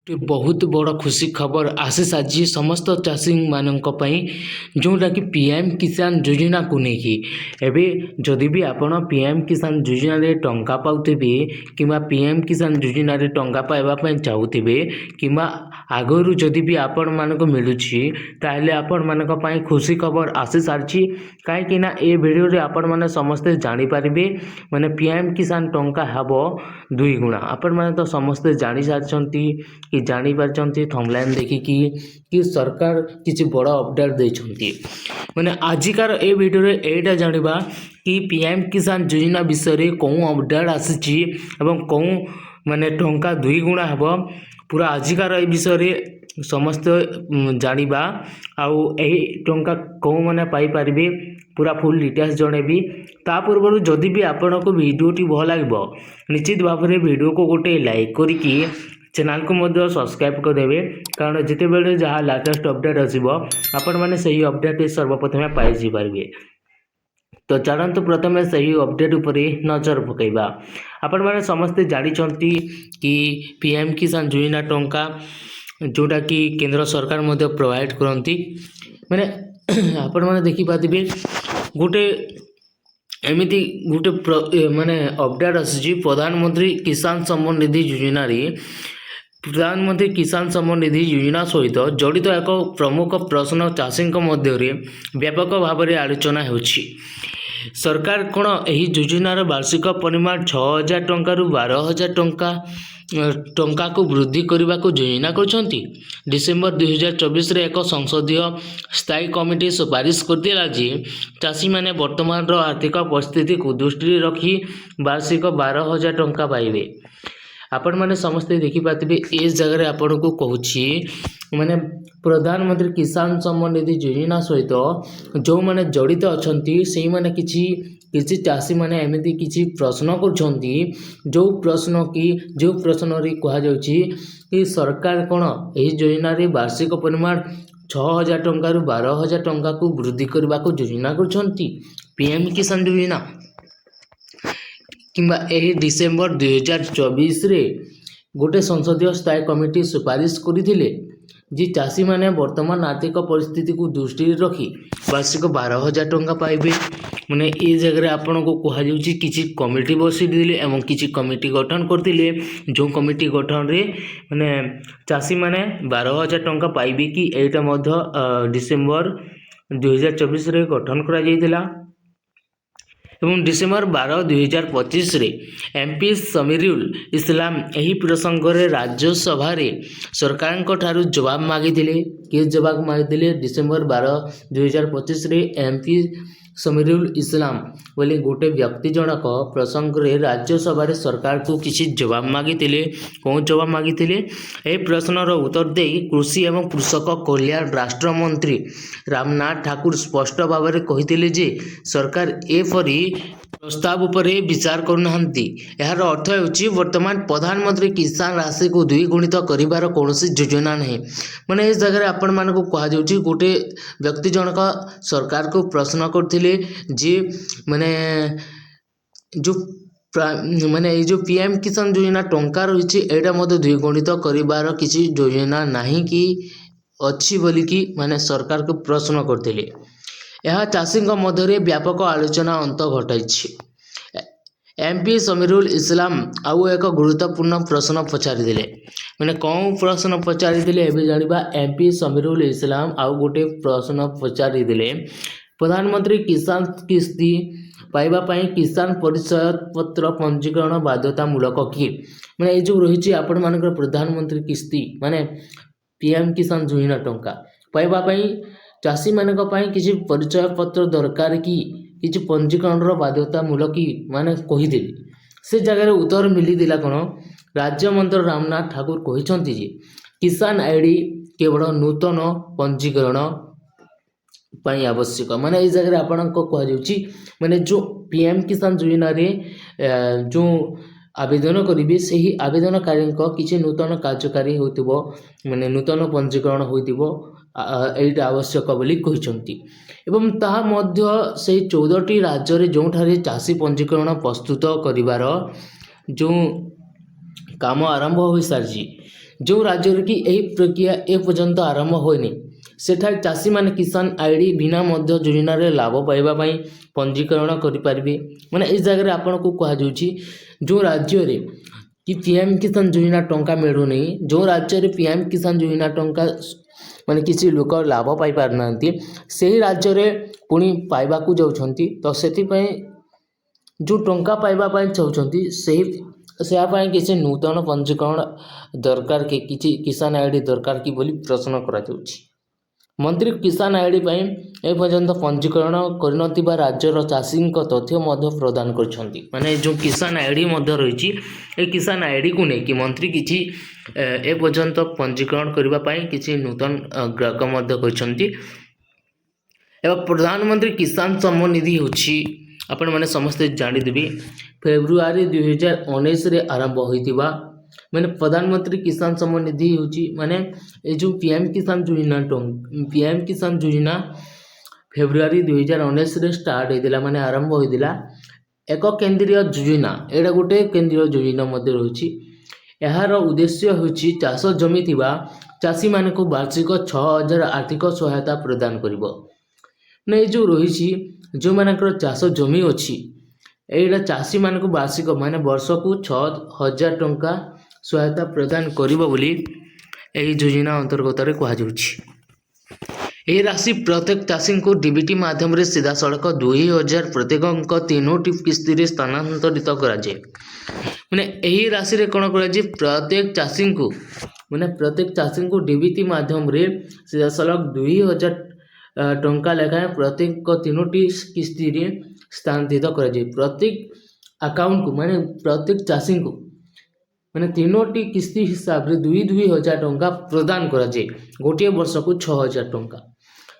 बहुत बड़ खुशी खबर आसी सारी समस्त चाषी मानक जोटा कि पीएम किसान योजना को लेकिन एवं जदि भी आपण पीएम किसान योजना रे टंका पाउथे कि पीएम किसान योजना रे टंका पाइबा चाहूथे कि आगु जदि भी आपण मानक मिलूँ ताहले आपण मानक खुशी खबर आसी सारी कहीं ए वीडियो रे आपण माने समस्ते जानी पारिबे माने पीएम किसान टंका हबो 2 गुणा। आपण माने तो समस्ते जानी सारछंती कि जानी पारछंती थंबनेल देखिकी कि सरकार किसी बड़ अपडेट देछंती माने आजिकार ए वीडियो रे एटा जानिबा कि पीएम किसान योजना विषय रे कोन अपडेट आसीची एवं कोन माने टंका 2 गुणा हबो पूरा आजिकार ए विषय रे समस्त जानिबा आउ एही टंका को माने पाई परिबे पूरा फुल डिटेल्स जणेबी। ता पूर्व जदि भी आपण को वीडियोटी भल लागबो निश्चित भाव में वीडियो को गोटे लाइक करिकी चैनल को मध्य सब्सक्राइब करदेवे कारण जिते बेले जहाँ लेटेस्ट अपडेट आसीबो आपण माने सही अपडेट सर्वप्रथमे पाई पारे। तो चलते प्रथम सही अपडेट उपर नजर पकईबा। आपण माने समस्ते जानिछंती कि पीएम किसान योजना टंका जोटा कि केंद्र सरकार मध्य प्रोवाइड करती माने आपण माने देखि पाथिबे गोटे एमिति गोटे माने अपडेट आसी प्रधानमंत्री किसान सम्मान निधि योजना रे प्रधानमंत्री किसान सम्मान निधि योजना सहित जड़ित एक प्रमुख प्रश्न चाषी मध्य व्यापक भाव में आलोचना होछि। सरकार कौन यही योजनार वार्षिक परिमाण 6,000 टंका रु 12,000 टंका को वृद्धि करने को योजना करछंती। डिसेम्बर 2024 रे एक संसदीय स्थायी कमिटी सुपारिश करथिला जे चाषी माने वर्तमान आर्थिक परिस्थिति को दृष्टि रखी वार्षिक 12,000 टंका पाइबे। आपण माने समस्ते देखि पाथिबे ए जगह आपण को कहूछि माने प्रधानमंत्री किसान सम्मान निधि योजना सहित जो माने जड़ित अछंती सेही माने किछि चाषी माने एमिति किछि प्रश्न करछंती जो प्रश्न रे कहा जाउछि कि सरकार कोन एही योजना रे वार्षिक परिमाण 6,000 टंका रु 12,000 टंका को वृद्धि करबा को योजना करछंती पीएम किसान योजना किंबा एही डिसेम्बर 2024 रे गोटे संसदीय स्थायी कमिटी सुपारिश करथिले जी चाषी माने वर्तमान आर्थिक परिस्थिति को दृष्टि रखी वार्षिक 12,000 टंका पाइबे। माने ए जगह आपण को कहा जाउछि किछि कमिटी बसी दिले एवं किछि कमिटी गठन करथिले जो कमिटी गठन रे माने चाषी माने 12,000 टंका पाइबे कि एटा मध्य डिसेम्बर 2024 रे गठन करा जायतिला एवं डिसेम्बर 12 2025 रे एमपी समीरुल इस्लाम यही प्रसंग रे राज्यसभा रे सरकार को ठारू जवाब मागिथिले कि जवाब मागिथिले डिसेम्बर 12 2025 रे एमपी समीरुल इस्लाम बोले गोटे व्यक्ति जनक प्रसंग रे राज्यसभा रे सरकार को किसी जवाब मागिथिले कौन जवाब मागिथिले ए प्रश्न रो उत्तर दे कृषि एवं कृषक कल्याण राष्ट्र मंत्री रामनाथ ठाकुर स्पष्ट भाव में कहिथिले जे सरकार एपरी प्रस्ताव उपर विचार करनाहांती। यार अर्थ होछि वर्तमान प्रधानमंत्री किसान राशि को 2 गुणित करिवार कोनोसी योजना नहीं। माने इस जगह आपण मानको कहा जाउछि गोटे व्यक्ति जनक सरकार को प्रश्न करथिले जे माने जो माने जो पीएम किसान योजना टंका रही एटा मध्य 2 गुणित करिवार किसी योजना नहीं कि अच्छी बोली कि माने सरकार को प्रश्न करथिले। यह चाषी मध्य व्यापक आलोचना अंत घटाई। एमपी समीरुल इस्लाम आउ एक गुरुत्वपूर्ण प्रश्न पचारि मैंने कौन प्रश्न पचारि एवं जानिबा। एमपी समीरुल इस्लाम आउ गोटे प्रश्न पचारि प्रधानमंत्री किसान किस्ती पाइबा पई किसान परिचय पत्र पंजीकरण बाध्यतामूलक कि माने जो रही आपण मानकर प्रधानमंत्री किस्ती माने पीएम किसान योजना टंका पाइबा पई चाषी मानक पई किसी परिचय पत्र दरकार कि किसी पंजीकरण बाध्यतामूलक कि माने कहीदेली से जगह उत्तर मिली दिला कौन राज्य मंत्री रामनाथ ठाकुर कहते जे किसान आईडी केवल नूतन पंजीकरण पाई आवश्यक। माने इस जगह आपण को कह जाउछि माने जो पीएम किसान योजना रे जो आवेदन करेंगे से ही आवेदनकारी किसी नूतन कार्यकारी होतिबो माने नूतन पंजीकरण होतिबो एटा आवश्यक बोली कहिसंती। एवं ताहा मध्य से 14टी राज्य रे जोठारे चाषी पंजीकरण प्रस्तुत करिवार जो काम आरंभ हो सारी जो राज्य की यही प्रक्रिया एपर्यंत आरंभ होनी सेठार चाषी माने किसान आईडी बिना मध्य योजना रे लाभ पाइबा पई पंजीकरण करि परिबे। माने इस जगह रे आपन को कहा जाउची जो राज्य रे कि पीएम किसान योजना टंका मिलू नहीं, जो राज्य रे पीएम किसान योजना टंका माने किसी लोक लाभ पाई पार नांती सेही राज्य रे पुणी पाइबा को जाउछंती। तो सेति पई जो टंका पाइबा पई चाउछंती सेही किसी नूतन पंजीकरण दरकार कि किसी किसान आईडी दरकार कि बोली प्रश्न करा जाउछि। मंत्री किसान आईडी पई ए पर्यंत पंजीकरण करनथिबा राज्यर चाषी तथ्य मध्य प्रदान करछंती। माने जो किसान आईडी मध्य रहिछि ए किसान आईडी को नै कि मंत्री किछि ए पर्यंत पंजीकरण करबा पई किछि नूतन ग्राहक मध्य करछंती। एवं प्रधानमंत्री किसान सम्मान निधि होछि आपण माने समस्त जानि देबी फेब्रुआरी 2019 रे आरंभ होइतिबा माने प्रधानमंत्री किसान सम्मान निधि होछि माने ए जो पीएम किसान योजना फेब्रुआरी 2019 रे स्टार्ट होइतिला माने आरंभ होइतिला एक केंद्रीय योजना। एडा गोटे केंद्रीय योजना मध्ये रहुछि। एहार उद्देश्य होछि चाष जमी थिबा चाषी मानक वार्षिक 6000 आर्थिक सहायता प्रदान करिवो। ने जो रहिछि जो मानकर चाष जमी अछि एडा चाषी मानक वार्षिक माने वर्षकु 6000 टंका सहायता प्रदान करिवो बोली एही योजना अंतर्गत रे कहा जाउछि। एही राशि प्रत्येक चाषी को डीबीटी माध्यम रे सीधा सड़क 2000 प्रत्येक तीनोटी किस्ती रे स्थानांतरित करा जाय। माने एही राशि रे कोन करा जाय प्रत्येक चाषी को डीबीटी माध्यम रे सीधा सड़क 2000 टंका लेखा प्रत्येक तीनोटी किस्ती रे स्थानांतरित करा जाय। प्रत्येक अकाउंट को माने प्रत्येक चाषी को माने तीनोटी किस्ती हिसाब रे 2000 टंका प्रदान करा जाय। गोटे वर्ष को 6000 टंका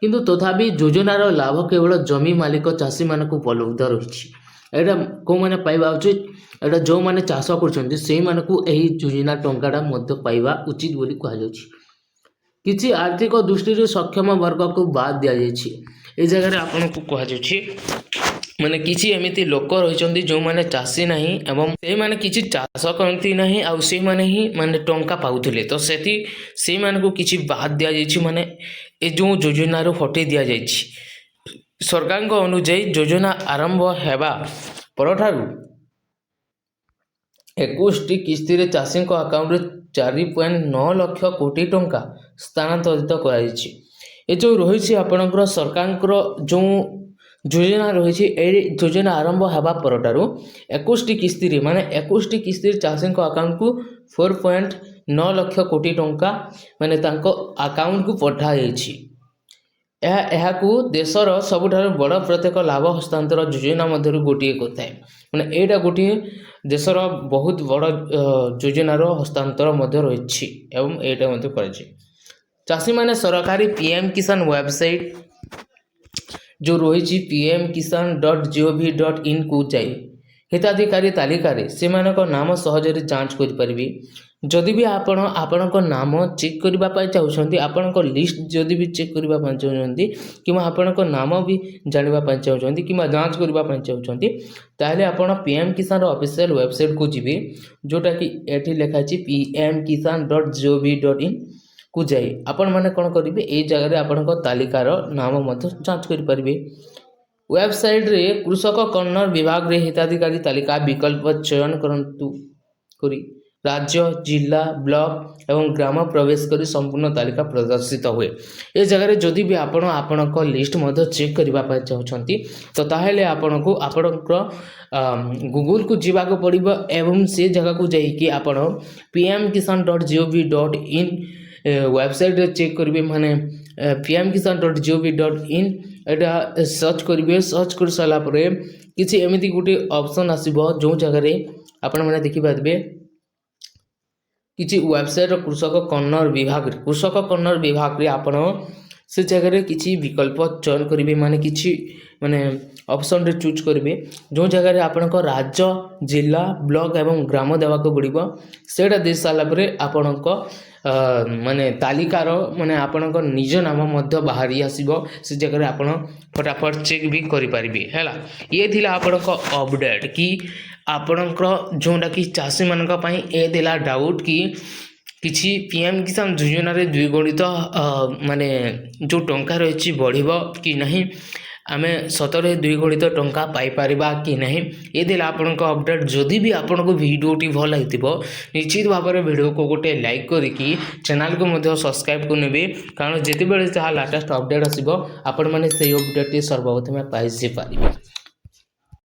किंतु तथापि योजनार लाभ केवल जमी मालिक चाषी मानक उपलब्ध रही। एटा को माने पाइबा उचित एटा जो माने चाष करछन्ती सेही मानकू एही योजना टंकाटा मध्य पाइबा उचित बोली कहा जाउछि। किछि आर्थिक दृष्टि रे सक्षम वर्ग को बाद दिया जायछि। ए जगह रे आपन को कहा जाउछि माने किछि एमिति लोक रहिचन्ती जो माने चाषी नाही एवं से माने किछि चाष करंती नाही आ से माने ही माने टंका पाउथिले। तो से माने को किछि बाद दिया जायछि माने ए जो योजना रो हटे दिया जायछि। सरकार को अनुଯାयी योजना आरंभ हेबा परठारु 21 किस्ती रे चाषी को अकाउंट रे 4.9 लाख कोटी टंका स्थानांतरित करा जायछि। ए जो रहिछि आपनकर सरकार जो योजना रही योजना आरंभ हेबा परठारु 21 किस्ती रे माने 21 किस्ती चाषी को अकाउंट को 4.9 लाख कोटी टंका माने तांको अकाउंट को पठा जायछि। एहा को देशर सबुठार बड़ प्रत्येक लाभ हस्तांतर योजना मध्यरु गोटिए कोथाय माने एटा गोटिए देशर बहुत बड़ योजनार हस्तांतर मध्य रहिछि एवं एटा मध्य करछि। चाषी माने सरकारी पीएम किसान वेबसाइट जो रही pmkisan.gov.in को जाई हिताधिकारी तालिका रे सेमानक नाम सहजरे जांच करि परिबे। जदि भी आपणक नाम चेक करबा पाई चाहउछंती आपणक लिस्ट जदि भी चेक करबा पाई चाहउछंती किमा आपणक नाम भी जानिबा पाई चाहउछंती किमा जांच करबा पाई चाहउछंती ताले आपण पीएम किसान ऑफिशियल वेबसाइट को जिबे जोटा कि एठी लिखा अछि pmkisan.gov.in को जाई आपण माने कोन करिवे ए जगह रे आपणक तालिकार नाम मध्य जांच करि परिबे। वेबसाइट रे कृषक कल्याण विभाग रे हिताधिकारी तालिका विकल्प चयन करंतु करी राज्य जिला ब्लॉक एवं ग्राम प्रवेश करी संपूर्ण तालिका प्रदर्शित हुए। ए जगह रे जदि भी आपणक लिस्ट मध्य चेक करबा पाई चाहउछंती तो ताहेले आपणको गूगल को जीवा को पड़िबो एवं से जगह को जाई कि आपण pmkisan.gov.in वेबसाइट रे चेक करिवे माने pmkisan.gov.in एटा सर्च करिवे। सर्च कर साला परे किछि एमिति गुटे ऑप्शन आसीबो जो जगह रे आपण माने देखि पाबे किछि वेबसाइट कृषक कल्याण विभाग रे आपण से जगह रे किछि विकल्प चयन करिवे माने किछि माने ऑप्शन रे चूज करिवे जो जगह रे आपण को राज्य जिला ब्लॉक एवं ग्राम देवा को पड़िबो सेटा दे साला परे आपण को माने तालिकार माने आपणक निज नाम मध्य बाहरी आसीबो से जगह रे आपण फटाफट चेक भी करि परिबे हैला। ये थिला आपणक अपडेट कि आपणक जोंडा कि चाषी मानक पई ए देला डाउट कि କିଛି PM କିଷାନ ଯୋଜନାରେ ଦ୍ୱିଗୁଣିତ ମାନେ ଯେଉଁ ଟଙ୍କା ରହିଛି ବଢ଼ିବ କି ନାହିଁ, ଆମେ ସତରେ ଦ୍ୱିଗୁଣିତ ଟଙ୍କା ପାଇପାରିବା କି ନାହିଁ, ଏ ଥିଲା ଆପଣଙ୍କ ଅପଡ଼େଟ୍। ଯଦି ବି ଆପଣଙ୍କୁ ଭିଡ଼ିଓଟି ଭଲ ଲାଗିଥିବ ନିଶ୍ଚିତ ଭାବରେ ଭିଡ଼ିଓକୁ ଗୋଟେ ଲାଇକ୍ କରିକି ଚ୍ୟାନେଲକୁ ମଧ୍ୟ ସବସ୍କ୍ରାଇବ୍ କରିନେବେ, କାରଣ ଯେତେବେଳେ ଯାହା ଲାଟେଷ୍ଟ ଅପଡ଼େଟ୍ ଆସିବ ଆପଣମାନେ ସେଇ ଅପଡ଼େଟ୍ଟି ସର୍ବପ୍ରଥମେ ପାଇପାରିବେ।